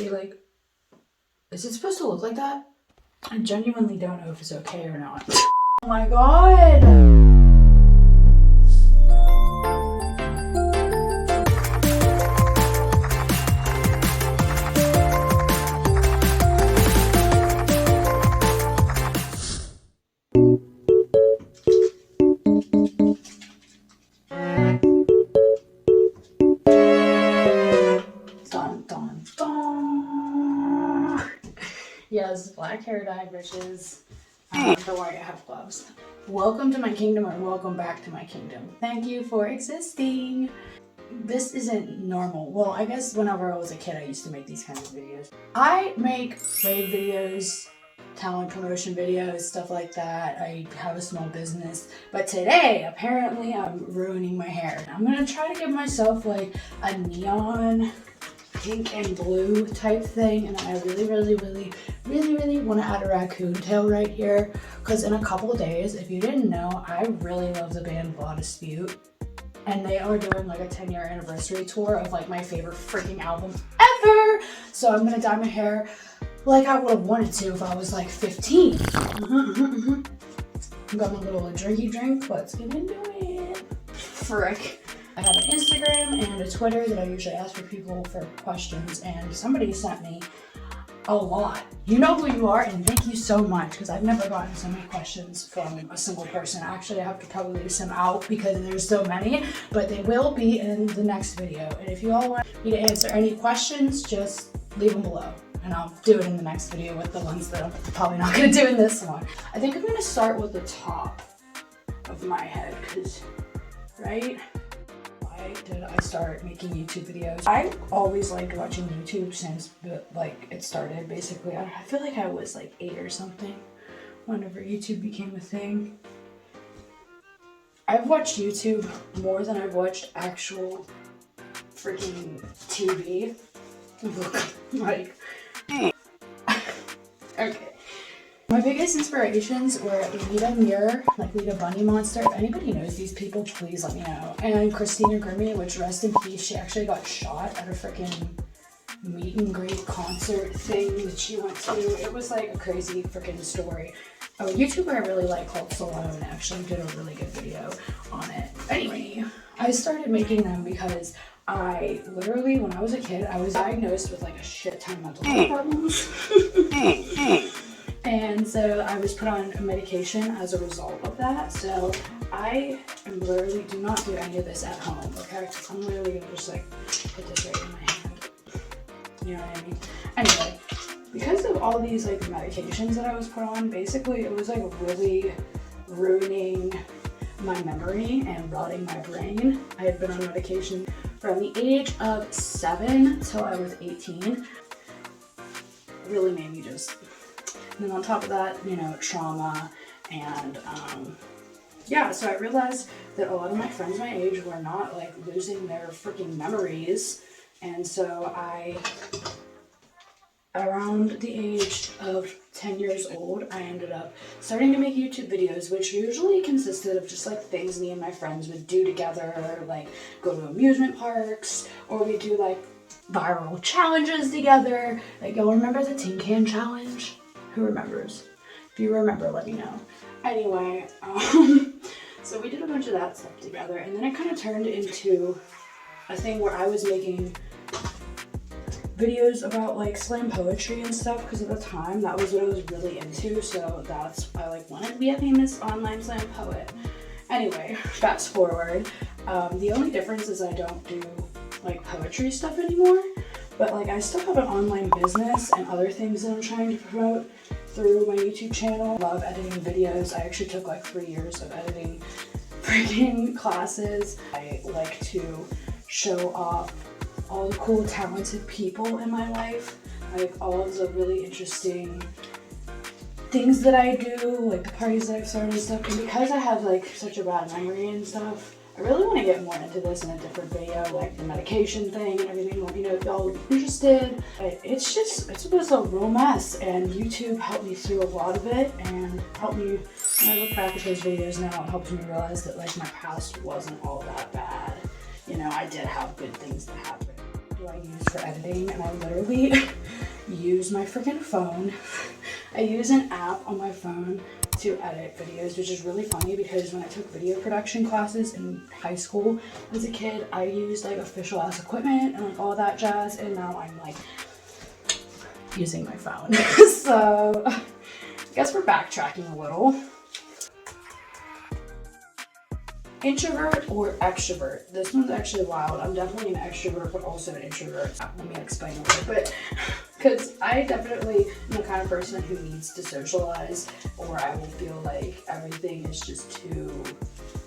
See, like, is it supposed to look like that? I genuinely don't know if it's okay or not. Oh my god! Dun, dun, dun. Yes, black hair dye, bitches. Don't worry, I have gloves. Welcome to my kingdom, or welcome back to my kingdom. Thank you for existing. This isn't normal. Well, I guess whenever I was a kid, I used to make these kinds of videos. I make rave videos, talent promotion videos, stuff like that. I have a small business. But today, apparently, I'm ruining my hair. I'm gonna try to give myself like a neon pink and blue type thing, and I really want to add a raccoon tail right here, because in a couple of days, if you didn't know, I really love the band Blah Dispute, and they are doing like a 10-year anniversary tour of like my favorite freaking albums ever. So I'm gonna dye my hair like I would have wanted to if I was like 15. I've got my little drinky drink. Let's get into it. Frick. I have an Instagram and a Twitter that I usually ask for people for questions, and somebody sent me a lot. You know who you are, and thank you so much, because I've never gotten so many questions from a single person. Actually, I have to probably leave some out because there's so many, but they will be in the next video. And if you all want me to answer any questions, just leave them below, and I'll do it in the next video with the ones that I'm probably not going to do in this one. I think I'm going to start with the top of my head, because, right? Why did I start making YouTube videos? I always liked watching YouTube since like it started, basically. I feel like I was like 8 or something whenever YouTube became a thing. I've watched YouTube more than I've watched actual freaking TV. Like, okay. My biggest inspirations were Lita Mirror, like Lita Bunny Monster. If anybody knows these people, please let me know. And Christina Grimmie, which, rest in peace, she actually got shot at a freaking meet and greet concert thing that she went to. It was like a crazy freaking story. A YouTuber I really like called Salone actually did a really good video on it. Anyway, I started making them because I literally, when I was a kid, I was diagnosed with like a shit ton of mental health problems. And so I was put on medication as a result of that. So I literally do not do any of this at home, okay? I'm literally gonna just like put this right in my hand. You know what I mean? Anyway, because of all these like medications that I was put on, basically it was like really ruining my memory and rotting my brain. I had been on medication from the age of 7 till I was 18. It really made me just... And then on top of that, you know, trauma, and yeah, so I realized that a lot of my friends my age were not like losing their freaking memories. And so around the age of 10 years old, I ended up starting to make YouTube videos, which usually consisted of just like things me and my friends would do together, like go to amusement parks, or we do like viral challenges together. Like, y'all remember the tin can challenge? Who remembers? If you remember, let me know. Anyway, so we did a bunch of that stuff together, and then it kind of turned into a thing where I was making videos about like slam poetry and stuff, because at the time that was what I was really into. So I like wanted to be a famous online slam poet. Anyway, fast forward. The only difference is I don't do like poetry stuff anymore. But like I still have an online business and other things that I'm trying to promote through my YouTube channel. I love editing videos. I actually took like 3 years of editing freaking classes. I like to show off all the cool, talented people in my life. Like all of the really interesting things that I do, like the parties that I've started and stuff. And because I have like such a bad memory and stuff, I really want to get more into this in a different video, like the medication thing and everything. Let me know if y'all would be interested. It's just a real mess, and YouTube helped me through a lot of it, and helped me, when I look back at those videos now, it helps me realize that like my past wasn't all that bad. You know, I did have good things that happened. Do I use for editing? And I literally use my freaking phone. I use an app on my phone to edit videos, which is really funny because when I took video production classes in high school as a kid, I used like official ass equipment and like all that jazz, and now I'm like using my phone. So I guess we're backtracking a little. Introvert or extrovert? This one's actually wild. I'm definitely an extrovert, but also an introvert. Let me explain a little bit. Because I definitely am the kind of person who needs to socialize, or I will feel like everything is just too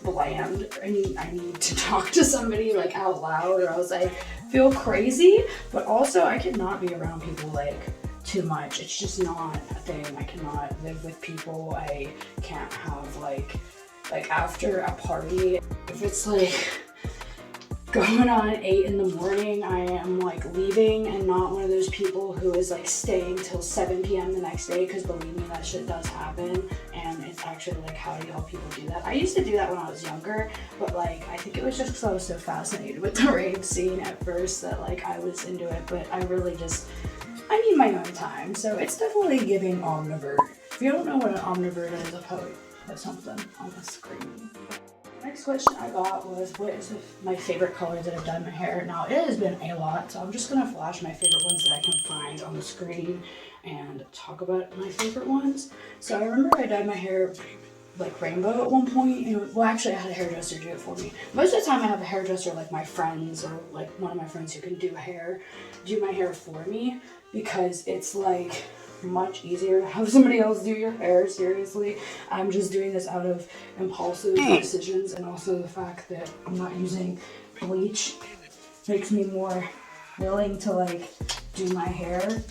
bland. I need to talk to somebody like out loud, or else I feel crazy. But also I cannot be around people like too much. It's just not a thing. I cannot live with people. I can't have like after a party, if it's like going on at 8 in the morning, I am like leaving, and not one of those people who is like staying till 7 p.m. the next day, because believe me, that shit does happen. And it's actually like, how do y'all people do that? I used to do that when I was younger, but like I think it was just because I was so fascinated with the rave scene at first that like I was into it. But I really just, I need my own time. So it's definitely giving omnivore. If you don't know what an omnivore is, I'll probably put something on the screen. Next question I got was, what is my favorite color that I've dyed my hair? Now, it has been a lot, so I'm just gonna flash my favorite ones that I can find on the screen and talk about my favorite ones. So I remember I dyed my hair like rainbow at one point, and well, actually I had a hairdresser do it for me. Most of the time I have a hairdresser, like my friends or like one of my friends who can do my hair for me, because it's like much easier to have somebody else do your hair. Seriously, I'm just doing this out of impulsive decisions, and also the fact that I'm not using bleach makes me more willing to like do my hair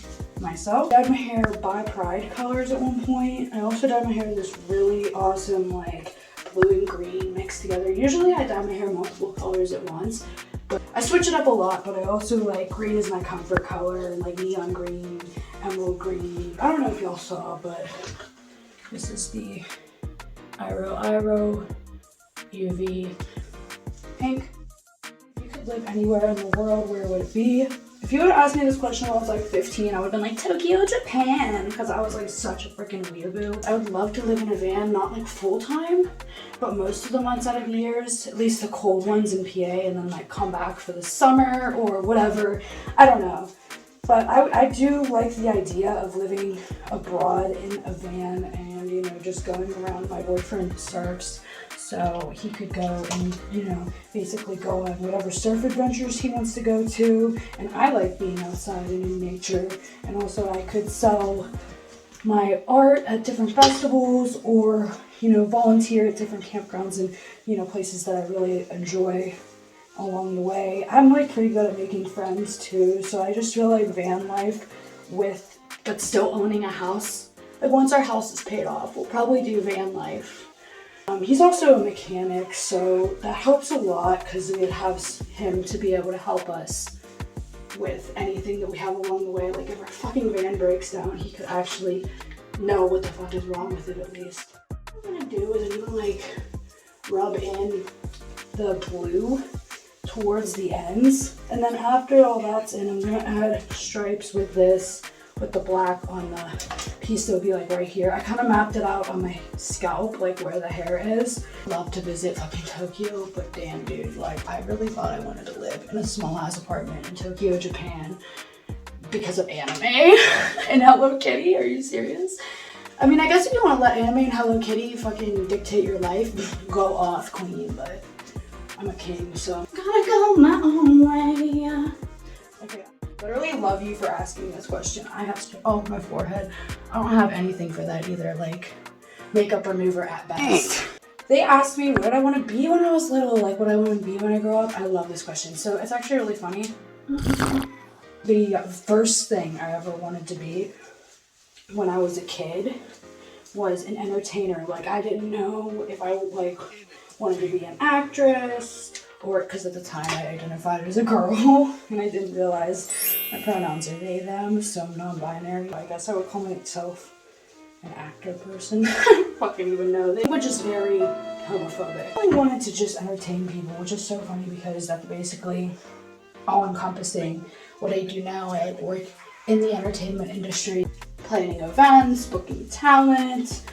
myself. I dyed my hair by Pride colors at one point. I also dyed my hair this really awesome like blue and green mixed together. Usually I dye my hair multiple colors at once, but I switch it up a lot. But I also like, green is my comfort color, and like neon green, emerald green. I don't know if y'all saw, but this is the Iro UV pink. If you could live anywhere in the world, where would it be? If you would have asked me this question when I was like 15, I would have been like Tokyo, Japan, because I was like such a freaking weeaboo. I would love to live in a van, not like full time, but most of the months out of the years, at least the cold ones in PA, and then like come back for the summer or whatever. I don't know. But I do like the idea of living abroad in a van and, you know, just going around. My boyfriend surfs, so he could go and, you know, basically go on whatever surf adventures he wants to go to. And I like being outside and in nature. And also I could sell my art at different festivals, or, you know, volunteer at different campgrounds and, you know, places that I really enjoy along the way. I'm like pretty good at making friends too, so I just feel like van life but still owning a house. Like once our house is paid off, we'll probably do van life. He's also a mechanic, so that helps a lot because it helps him to be able to help us with anything that we have along the way. Like if our fucking van breaks down, he could actually know what the fuck is wrong with it at least. What I'm gonna do is I'm gonna like rub in the blue towards the ends, and then after all that's in, I'm gonna add stripes with this, with the black on the piece that would be like right here. I kind of mapped it out on my scalp, like where the hair is. Love to visit fucking Tokyo, but damn dude, like I really thought I wanted to live in a small ass apartment in Tokyo, Japan because of anime and Hello Kitty. Are you serious? I mean, I guess if you want to let anime and Hello Kitty fucking dictate your life, go off, queen, but I'm a king, so I'm gonna go my own way. Okay, literally love you for asking this question. I have oh, my forehead. I don't have anything for that either, like makeup remover at best. They asked me what did I want to be when I was little, like what I want to be when I grow up. I love this question, so it's actually really funny. The first thing I ever wanted to be when I was a kid was an entertainer. Like I didn't know if I like wanted to be an actress, or because at the time I identified as a girl and I didn't realize my pronouns are they, them, so I'm non-binary. I guess I would call myself an actor person. I don't fucking even know. They were just very homophobic. I wanted to just entertain people, which is so funny because that's basically all encompassing what I do now. I work in the entertainment industry, planning events, booking talent,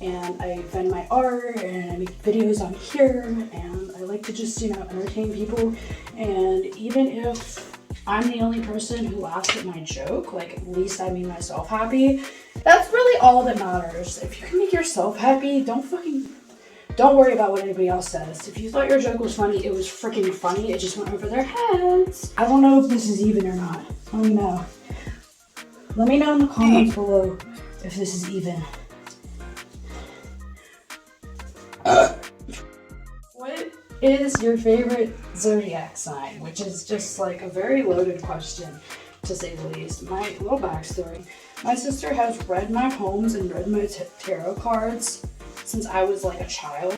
and I vend my art and I make videos on here, and I like to just, you know, entertain people. And even if I'm the only person who laughs at my joke, like, at least I made myself happy. That's really all that matters. If you can make yourself happy, don't worry about what anybody else says. If you thought your joke was funny, it was freaking funny. It just went over their heads. I don't know if this is even or not. Let me know. Let me know in the comments below if this is even. What is your favorite zodiac sign? Which is just like a very loaded question, to say the least. My little backstory. My sister has read my poems and read my tarot cards since I was like a child.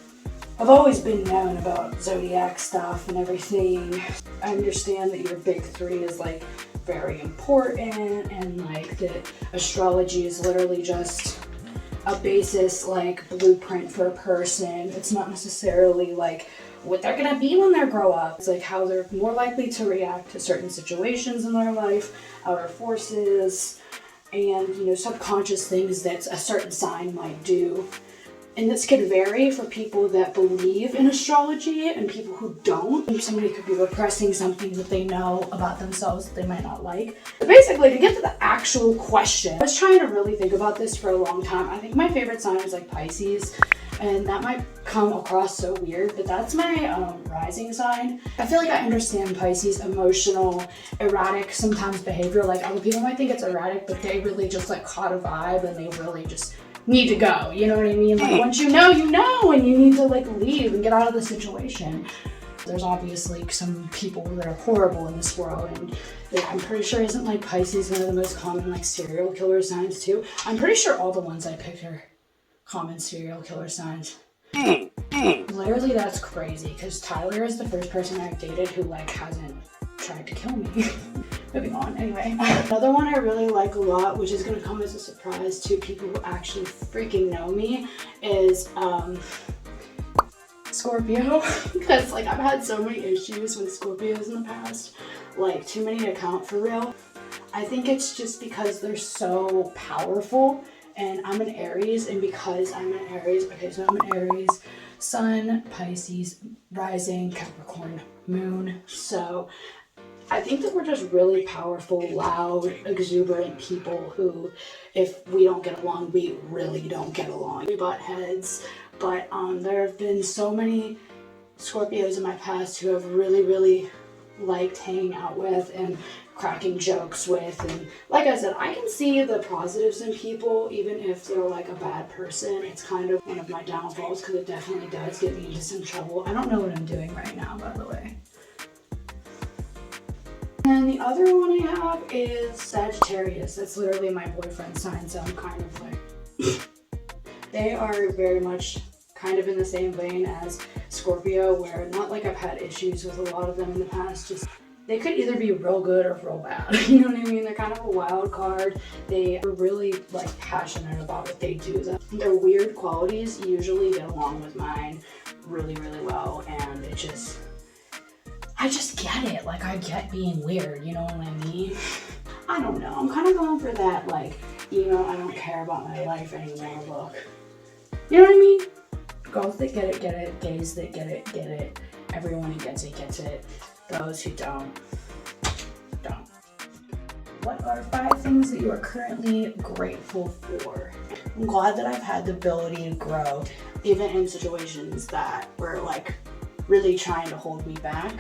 I've always been known about zodiac stuff and everything. I understand that your big three is like very important, and like that astrology is literally just a basis, like blueprint for a person. It's not necessarily like what they're gonna be when they grow up. It's like how they're more likely to react to certain situations in their life, outer forces, and, you know, subconscious things that a certain sign might do. And this could vary for people that believe in astrology and people who don't. Somebody could be repressing something that they know about themselves that they might not like. But basically, to get to the actual question, I was trying to really think about this for a long time. I think my favorite sign is like Pisces, and that might come across so weird, but that's my rising sign. I feel like I understand Pisces, emotional, erratic, sometimes behavior. Like, other people might think it's erratic, but they really just like caught a vibe and they really just need to go, you know what I mean? Like, once you know, and you need to like leave and get out of the situation. There's obviously some people that are horrible in this world, and I'm pretty sure isn't like Pisces one of the most common like serial killer signs too? I'm pretty sure all the ones I picked are common serial killer signs. Literally, that's crazy, because Tyler is the first person I've dated who like hasn't tried to kill me. Moving on, anyway. Another one I really like a lot, which is gonna come as a surprise to people who actually freaking know me, is Scorpio. Because like I've had so many issues with Scorpios in the past, like too many to count for real. I think it's just because they're so powerful, and I'm an Aries, and because I'm an Aries, okay, so I'm an Aries, Sun, Pisces, rising, Capricorn, Moon. So I think that we're just really powerful, loud, exuberant people who, if we don't get along, we really don't get along. We butt heads, but there have been so many Scorpios in my past who have really, really liked hanging out with and cracking jokes with. And like I said, I can see the positives in people, even if they're like a bad person. It's kind of one of my downfalls, because it definitely does get me into some trouble. I don't know what I'm doing right now, by the way. And the other one I have is Sagittarius. That's literally my boyfriend's sign, so I'm kind of like... They are very much kind of in the same vein as Scorpio, where not like I've had issues with a lot of them in the past, just they could either be real good or real bad. You know what I mean? They're kind of a wild card. They are really like passionate about what they do. Their weird qualities usually get along with mine really, really well, and it just... I just get it. Like, I get being weird, you know what I mean? I don't know. I'm kind of going for that, like, you know, I don't care about my life anymore look. You know what I mean? Girls that get it, get it. Gays that get it, get it. Everyone who gets it, gets it. Those who don't, don't. What are 5 things that you are currently grateful for? I'm glad that I've had the ability to grow, even in situations that were, like, really trying to hold me back.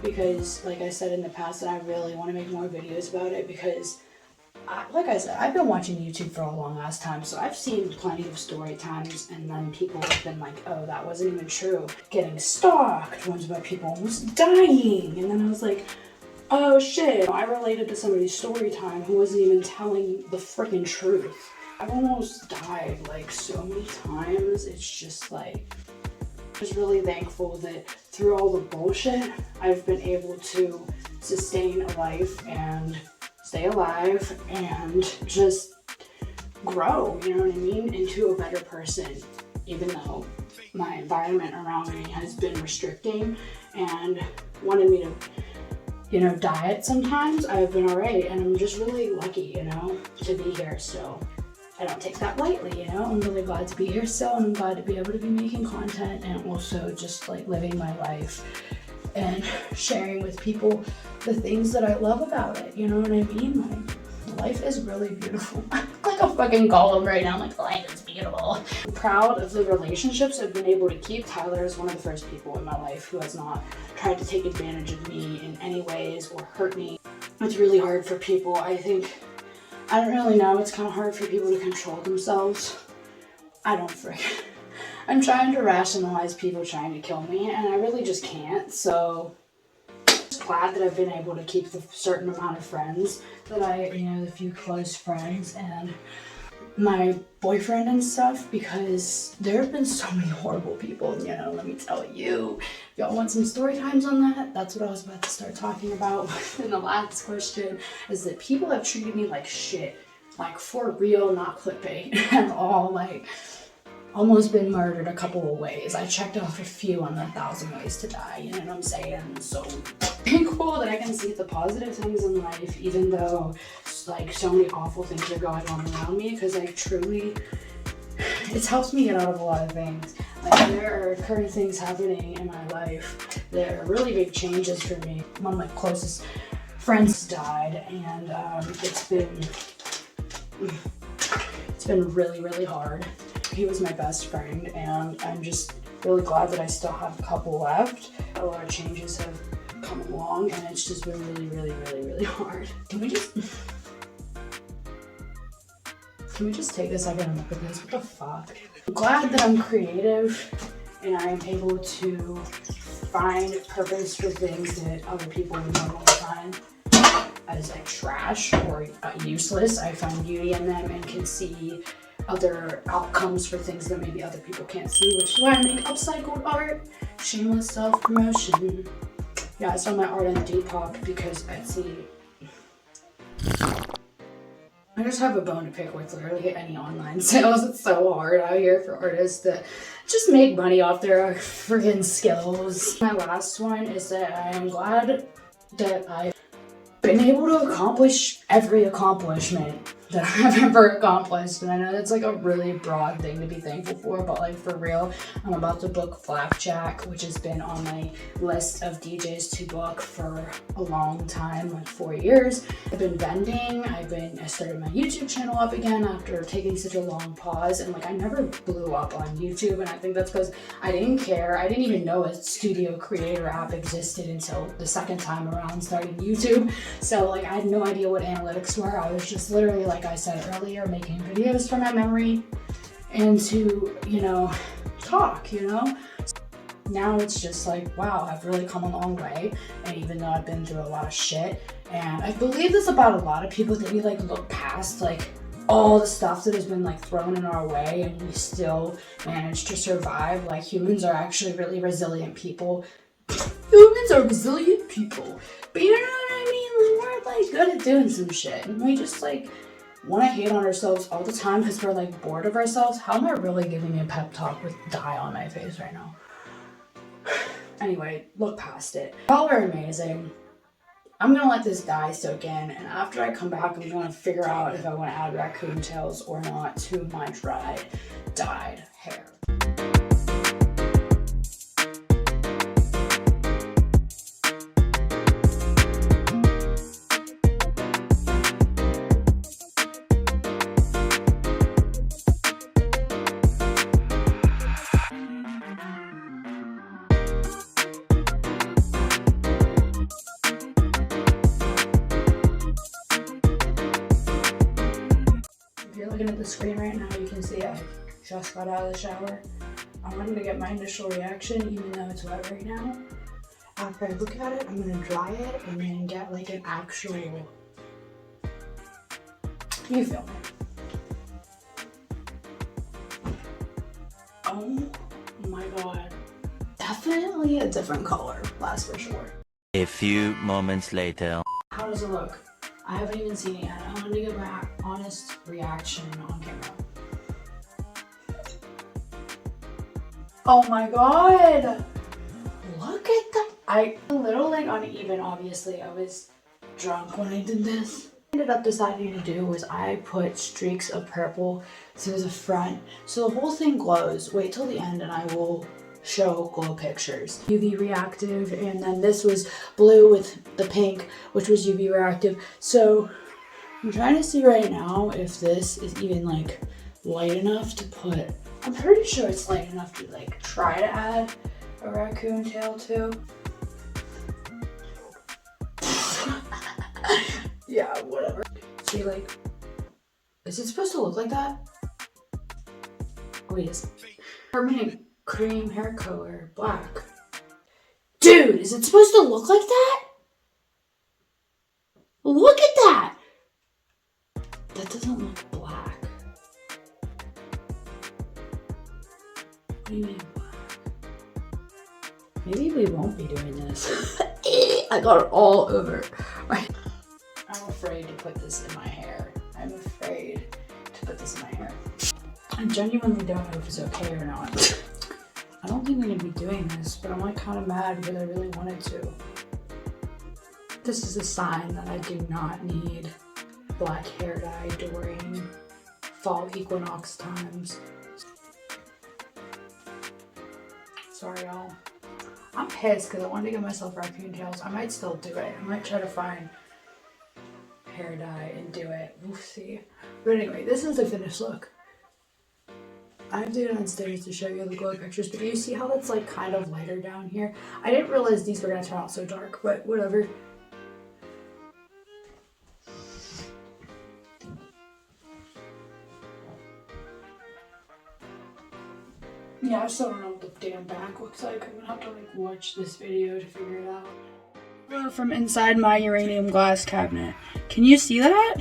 Because, like I said in the past, that I really want to make more videos about it, because, like I said, I've been watching YouTube for a long ass time, so I've seen plenty of story times, and then people have been like, oh, that wasn't even true. Getting stalked, ones about people almost dying, and then I was like, oh shit, I related to somebody's story time who wasn't even telling the freaking truth. I've almost died like so many times. It's just like... I'm just really thankful that through all the bullshit, I've been able to sustain a life and stay alive and just grow, you know what I mean, into a better person, even though my environment around me has been restricting and wanted me to you know, diet sometimes, I've been alright, and I'm just really lucky, you know, to be here still. I don't take that lightly, you know. I'm really glad to be here still, and I'm glad to be able to be making content and also just like living my life and sharing with people the things that I love about it, you know what I mean? Like, life is really beautiful. I look like a fucking golem right now. I'm like, life is beautiful. I'm proud of the relationships I've been able to keep. Tyler is one of the first people in my life who has not tried to take advantage of me in any ways or hurt me. It's really hard for people, I think. I don't really know, it's kind of hard for people to control themselves. I don't freaking. I'm trying to rationalize people trying to kill me, and I really just can't, so I'm just glad that I've been able to keep the certain amount of friends that the few close friends and my boyfriend and stuff, because there have been so many horrible people, you know, let me tell you. If y'all want some story times on that, that's what I was about to start talking about in the last question, is that people have treated me like shit, like for real, not clickbait at all, like almost been murdered a couple of ways. I checked off a few on the 1,000 ways to die, you know what I'm saying? So thankful that I can see the positive things in life, even though like so many awful things are going on around me, because like truly, it's helped me get out of a lot of things. Like there are current things happening in my life that are really big changes for me. One of my closest friends died, and it's been really, really hard. He was my best friend, and I'm just really glad that I still have a couple left. A lot of changes have come along, and it's just been really, really, really, really hard. Can we just take a second and look at this? What the fuck? I'm glad that I'm creative and I am able to find purpose for things that other people would normally find as like trash or useless. I find beauty in them and can see other outcomes for things that maybe other people can't see, which is why I make upcycled art. Shameless self-promotion. Yeah, I saw my art on Depop because Etsy. I just have a bone to pick with literally any online sales. It's so hard out here for artists that just make money off their freaking skills. My last one is that I am glad that I've been able to accomplish every accomplishment that I've ever accomplished. And I know that's like a really broad thing to be thankful for, but like for real, I'm about to book Flapjack, which has been on my list of DJs to book for a long time, like 4 years. I've been vending, I started my YouTube channel up again after taking such a long pause, and like I never blew up on YouTube, and I think that's because I didn't care. I didn't even know a studio creator app existed until the second time around starting YouTube. So like I had no idea what analytics were. I was just literally, like I said earlier, making videos from my memory and to, you know, talk, you know? Now it's just like, wow, I've really come a long way. And even though I've been through a lot of shit, and I believe this about a lot of people, that we like look past like all the stuff that has been like thrown in our way and we still manage to survive. Like humans are actually really resilient people. Humans are resilient people. But you know what I mean? We're like good at doing some shit, and we just like want to hate on ourselves all the time because we're like bored of ourselves. How am I really giving me a pep talk with dye on my face right now? Anyway, look past it. Y'all are amazing. I'm gonna let this dye soak in, and after I come back, I'm gonna figure out if I want to add raccoon tails or not to my dyed hair. Looking at the screen right now, you can see I just got out of the shower. I'm gonna get my initial reaction, even though it's wet right now. After I look at it, I'm gonna dry it and then get like an actual, you feel me? Oh my god. Definitely a different color, that's for sure. A few moments later. How does it look? I haven't even seen it yet. I wanted to get my honest reaction on camera. Oh my god! Look at the A little like uneven, obviously. I was drunk when I did this. Ended up deciding to do was I put streaks of purple through the front so the whole thing glows. Wait till the end and I will show glow pictures. UV reactive, and then this was blue with the pink, which was UV reactive. So I'm trying to see right now if this is even like light enough to put. I'm pretty sure it's light enough to like try to add a raccoon tail to. Yeah, whatever. See, like, is it supposed to look like that? Wait, is permanent cream hair color, black. Dude, is it supposed to look like that? Look at that! That doesn't look black. What do you mean black? Maybe we won't be doing this. I got it all over. I'm afraid to put this in my hair. I'm afraid to put this in my hair. I genuinely don't know if it's okay or not. I don't think I'm gonna be doing this, but I'm like kind of mad because I really wanted to. This is a sign that I do not need black hair dye during fall equinox times. Sorry, y'all. I'm pissed because I wanted to give myself raccoon tails. I might still do it. I might try to find hair dye and do it. We'll see. But anyway, this is the finished look. I have to go downstairs to show you the glow pictures, but do you see how that's like kind of lighter down here? I didn't realize these were gonna turn out so dark, but whatever. Yeah, I still don't know what the damn back looks like. I'm gonna have to like watch this video to figure it out. From inside my uranium glass cabinet. Can you see that?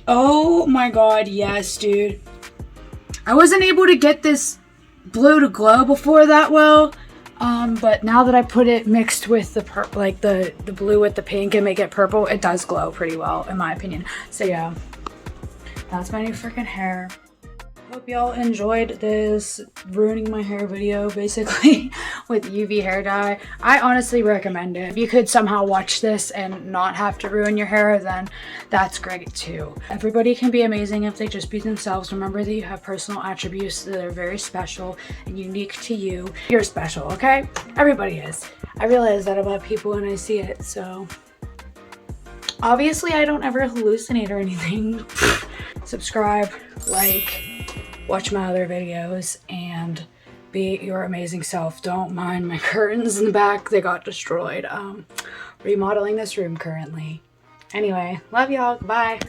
Oh my god, yes, dude. I wasn't able to get this blue to glow before that well, but now that I put it mixed with the like the blue with the pink and make it purple, it does glow pretty well in my opinion. So yeah, that's my new freaking hair. Hope y'all enjoyed this ruining my hair video basically with UV hair dye. I honestly recommend it. If you could somehow watch this and not have to ruin your hair, then that's great too. Everybody can be amazing if they just be themselves. Remember that you have personal attributes that are very special and unique to you. You're special, okay? Everybody is. I realize that about people when I see it, so. Obviously I don't ever hallucinate or anything. Subscribe, like, watch my other videos, and be your amazing self. Don't mind my curtains in the back. They got destroyed. Remodeling this room currently. Anyway, love y'all. Bye.